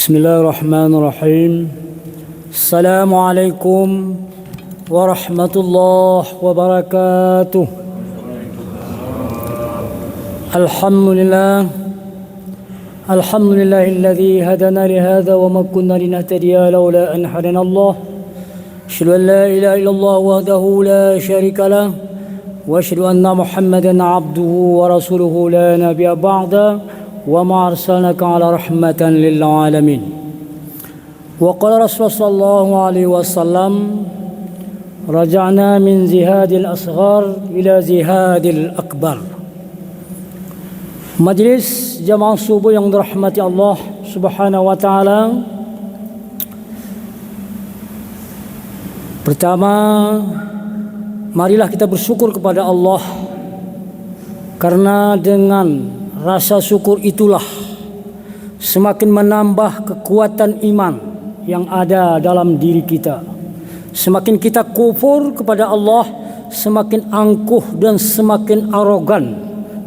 Bismillahirrahmanirrahim. Assalamualaikum warahmatullahi wabarakatuh. Alhamdulillahilladzi hadana lihadza wa ma kunna linahtadiya laula an hadanallah. Asyhadu an la ilaha illallah wahdahu la syarika lah wa asyhadu anna Muhammadan abduhu wa rasuluhu la nabiyya ba'da. وما أرسلناك على رحمة للعالمين وقال رسول صلى الله عليه وسلم رجعنا من زهاد الأصغر إلى زهاد الأكبر. Majlis jamaah subuh yang dirahmati Allah Subhanahu wa taala. Pertama, marilah kita bersyukur kepada Allah, karena dengan rasa syukur itulah semakin menambah kekuatan iman yang ada dalam diri kita. Semakin kita kufur kepada Allah, semakin angkuh dan semakin arogan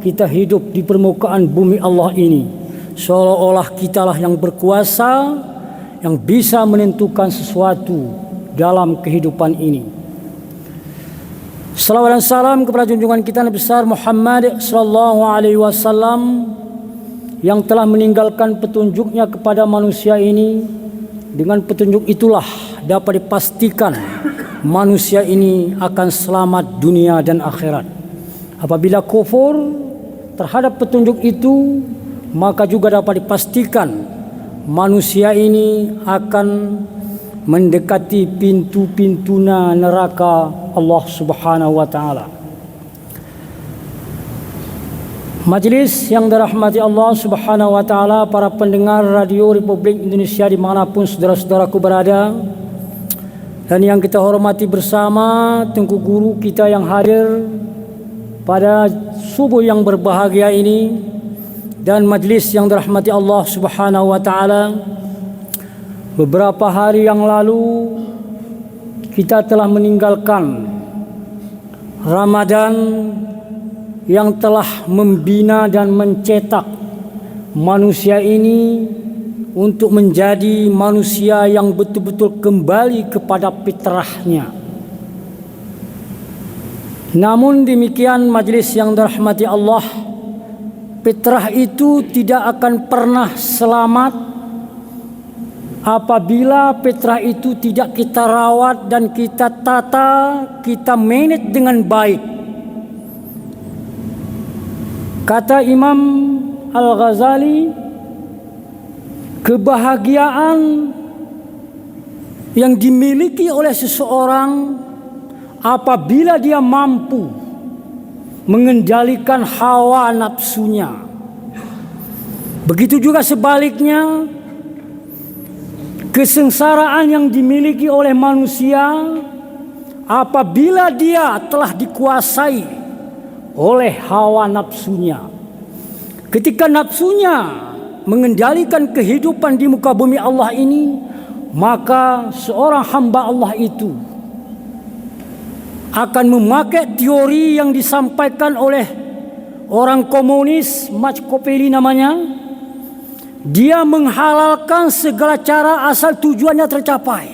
kita hidup di permukaan bumi Allah ini, seolah-olah kitalah yang berkuasa, yang bisa menentukan sesuatu dalam kehidupan ini. Salawat dan salam kepada junjungan kita Nabi besar Muhammad sallallahu alaihi wasallam yang telah meninggalkan petunjuknya kepada manusia ini. Dengan petunjuk itulah dapat dipastikan manusia ini akan selamat dunia dan akhirat. Apabila kufur terhadap petunjuk itu, maka juga dapat dipastikan manusia ini akan mendekati pintu-pintuna neraka Allah Subhanahu wa taala. Majlis yang dirahmati Allah Subhanahu wa taala, para pendengar Radio Republik Indonesia dimanapun saudara-saudaraku berada, dan yang kita hormati bersama Tengku Guru kita yang hadir pada subuh yang berbahagia ini, dan majlis yang dirahmati Allah Subhanahu wa taala. Beberapa hari yang lalu kita telah meninggalkan Ramadan yang telah membina dan mencetak manusia ini untuk menjadi manusia yang betul-betul kembali kepada fitrahnya. Namun demikian majlis yang dirahmati Allah, fitrah itu tidak akan pernah selamat apabila fitrah itu tidak kita rawat dan kita tata, kita manage dengan baik. Kata Imam Al-Ghazali, kebahagiaan yang dimiliki oleh seseorang apabila dia mampu mengendalikan hawa nafsunya. Begitu juga sebaliknya, kesengsaraan yang dimiliki oleh manusia apabila dia telah dikuasai oleh hawa nafsunya. Ketika nafsunya mengendalikan kehidupan di muka bumi Allah ini, maka seorang hamba Allah itu akan memakai teori yang disampaikan oleh orang komunis, Machiavelli namanya. Dia menghalalkan segala cara asal tujuannya tercapai.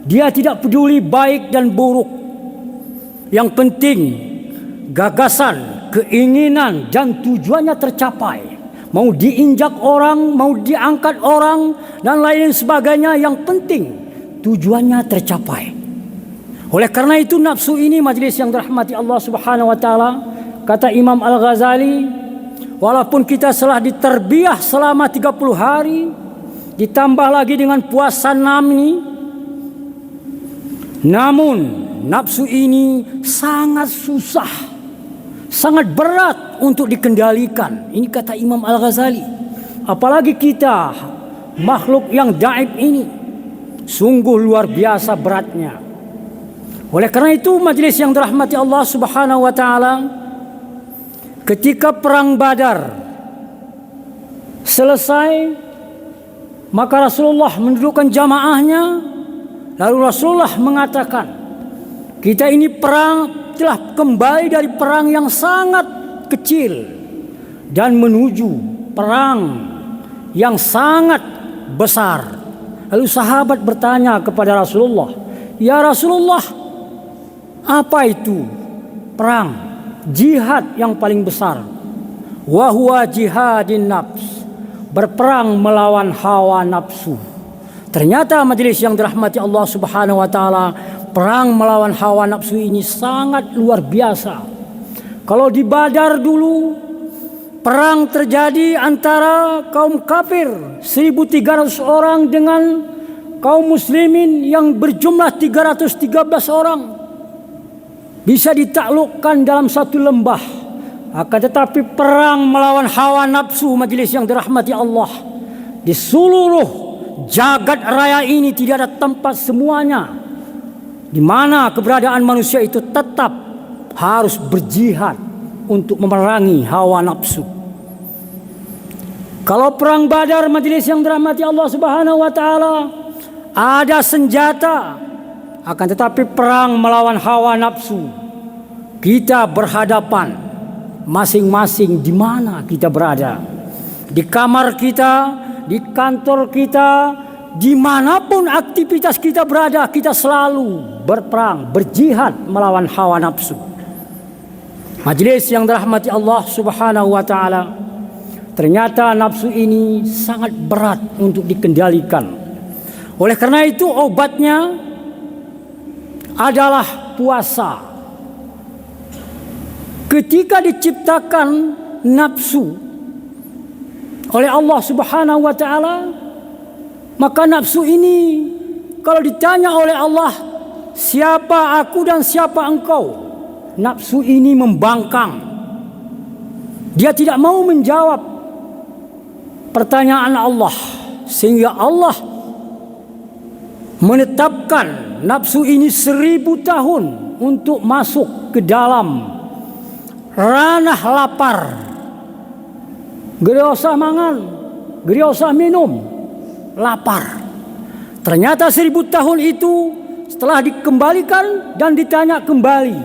Dia tidak peduli baik dan buruk. Yang penting gagasan, keinginan dan tujuannya tercapai. Mau diinjak orang, mau diangkat orang dan lain sebagainya, yang penting tujuannya tercapai. Oleh karena itu nafsu ini, majlis yang dirahmati Allah Subhanahu wa taala, kata Imam Al-Ghazali, walaupun kita telah diterbiah selama 30 hari, ditambah lagi dengan puasa 6 ini, namun nafsu ini sangat susah, sangat berat untuk dikendalikan. Ini kata Imam Al-Ghazali. Apalagi kita, makhluk yang daib ini, sungguh luar biasa beratnya. Oleh karena itu majlis yang dirahmati Allah Subhanahu wa taala, ketika perang Badar selesai, maka Rasulullah mendudukkan jamaahnya, lalu Rasulullah mengatakan, kita ini perang telah kembali dari perang yang sangat kecil dan menuju perang yang sangat besar. Lalu sahabat bertanya kepada Rasulullah, "Ya Rasulullah, apa itu perang, jihad yang paling besar?" "Wa huwa jihadin nafs." Berperang melawan hawa nafsu. Ternyata majelis yang dirahmati Allah Subhanahu wa taala, perang melawan hawa nafsu ini sangat luar biasa. Kalau di Badar dulu, perang terjadi antara kaum kafir 1.300 orang dengan kaum muslimin yang berjumlah 313 orang. Bisa ditaklukkan dalam satu lembah. Akan tetapi perang melawan hawa nafsu majelis yang dirahmati Allah, di seluruh jagat raya ini tidak ada tempat semuanya di mana keberadaan manusia itu tetap harus berjihad untuk memerangi hawa nafsu. Kalau perang Badar majelis yang dirahmati Allah Subhanahu wa taala, ada senjata, akan tetapi perang melawan hawa nafsu, kita berhadapan masing-masing di mana kita berada. Di kamar kita, di kantor kita, dimanapun aktivitas kita berada, kita selalu berperang, berjihad melawan hawa nafsu. Majelis yang dirahmati Allah Subhanahu wa taala, ternyata nafsu ini sangat berat untuk dikendalikan. Oleh karena itu obatnya adalah puasa. Ketika diciptakan nafsu oleh Allah Subhanahu wa taala, maka nafsu ini kalau ditanya oleh Allah, "Siapa aku dan siapa engkau?" Nafsu ini membangkang. Dia tidak mau menjawab pertanyaan Allah, sehingga Allah menetapkan nafsu ini 1000 tahun untuk masuk ke dalam ranah lapar. Geriosa mangan, geriosa minum, lapar. Ternyata 1000 tahun itu setelah dikembalikan dan ditanya kembali,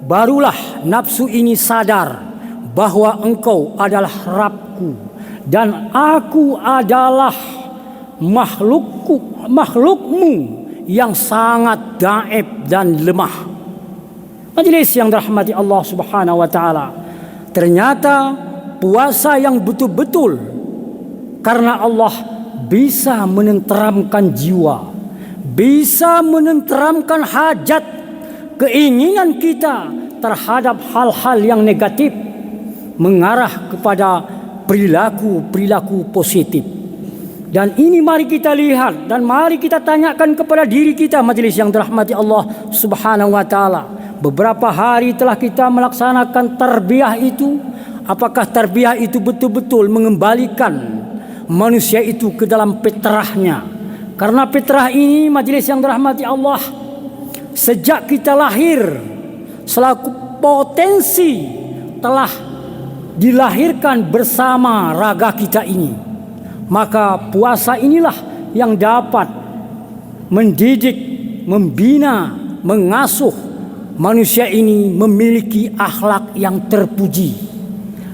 barulah nafsu ini sadar bahwa engkau adalah Rabbku dan aku adalah makhlukmu yang sangat daib dan lemah. Majelis yang dirahmati Allah Subhanahu wa taala, ternyata puasa yang betul-betul karena Allah bisa menenteramkan jiwa, bisa menenteramkan hajat, keinginan kita terhadap hal-hal yang negatif, mengarah kepada perilaku-perilaku positif. Dan ini mari kita lihat dan mari kita tanyakan kepada diri kita majelis yang dirahmati Allah Subhanahu wa taala. Beberapa hari telah kita melaksanakan tarbiyah itu. Apakah tarbiyah itu betul-betul mengembalikan manusia itu ke dalam fitrahnya? Karena fitrah ini majelis yang dirahmati Allah, sejak kita lahir selaku potensi telah dilahirkan bersama raga kita ini. Maka puasa inilah yang dapat mendidik, membina, mengasuh manusia ini memiliki akhlak yang terpuji.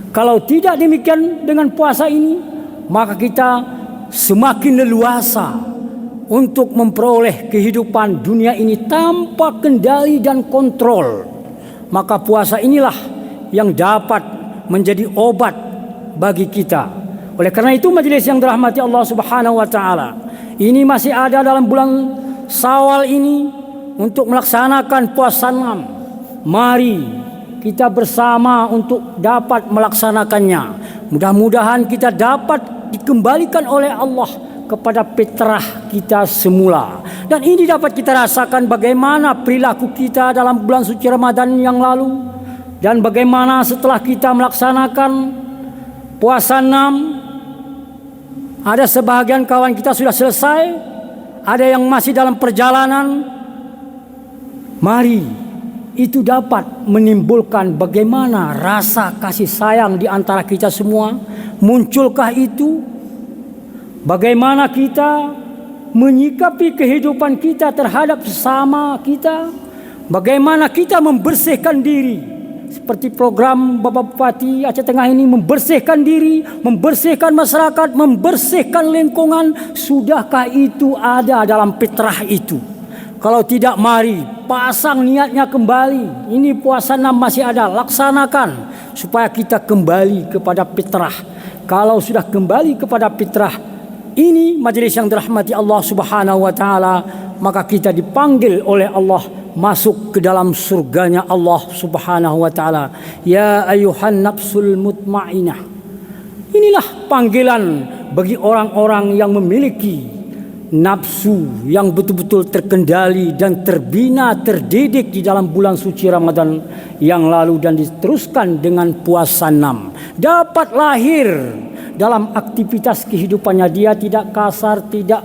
Kalau tidak demikian dengan puasa ini, maka kita semakin leluasa untuk memperoleh kehidupan dunia ini tanpa kendali dan kontrol. Maka puasa inilah yang dapat menjadi obat bagi kita. Oleh karena itu majelis yang dirahmati Allah Subhanahu wa taala, ini masih ada dalam bulan Syawal ini untuk melaksanakan puasa 6. Mari kita bersama untuk dapat melaksanakannya. Mudah-mudahan kita dapat dikembalikan oleh Allah kepada fitrah kita semula. Dan ini dapat kita rasakan bagaimana perilaku kita dalam bulan suci Ramadan yang lalu, dan bagaimana setelah kita melaksanakan puasa 6. Ada sebahagian kawan kita sudah selesai, ada yang masih dalam perjalanan. Mari itu dapat menimbulkan bagaimana rasa kasih sayang di antara kita semua. Munculkah itu? Bagaimana kita menyikapi kehidupan kita terhadap sesama kita? Bagaimana kita membersihkan diri seperti program Bapak Bupati Aceh Tengah ini, membersihkan diri, membersihkan masyarakat, membersihkan lingkungan. Sudahkah itu ada dalam fitrah itu? Kalau tidak, mari pasang niatnya kembali. Ini puasa 6 masih ada, laksanakan supaya kita kembali kepada fitrah. Kalau sudah kembali kepada fitrah, ini majelis yang dirahmati Allah Subhanahu wa taala, maka kita dipanggil oleh Allah masuk ke dalam surganya Allah Subhanahu wa taala. Ya ayyuhan nafsul mutmainnah. Inilah panggilan bagi orang-orang yang memiliki nafsu yang betul-betul terkendali dan terbina, terdidik di dalam bulan suci Ramadan yang lalu dan diteruskan dengan puasa 6. Dapat lahir dalam aktivitas kehidupannya, dia tidak kasar, tidak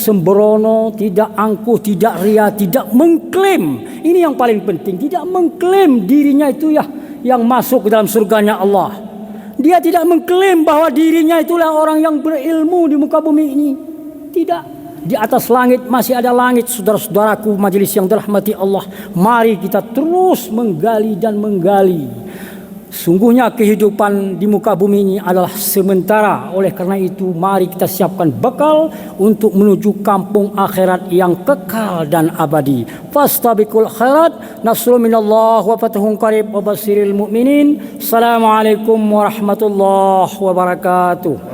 sembrono, tidak angkuh, tidak ria, tidak mengklaim. Ini yang paling penting, tidak mengklaim dirinya itu ya yang masuk ke dalam surganya Allah. Dia tidak mengklaim bahwa dirinya itulah orang yang berilmu di muka bumi ini. Tidak. Di atas langit masih ada langit, saudara-saudaraku majelis yang dirahmati Allah. Mari kita terus menggali dan menggali. Sungguhnya kehidupan di muka bumi ini adalah sementara. Oleh karena itu, mari kita siapkan bekal untuk menuju kampung akhirat yang kekal dan abadi. Fastabiqul khairat, nasrun minallah wa fathun qarib wa basiril mu'minin. Assalamualaikum warahmatullahi wabarakatuh.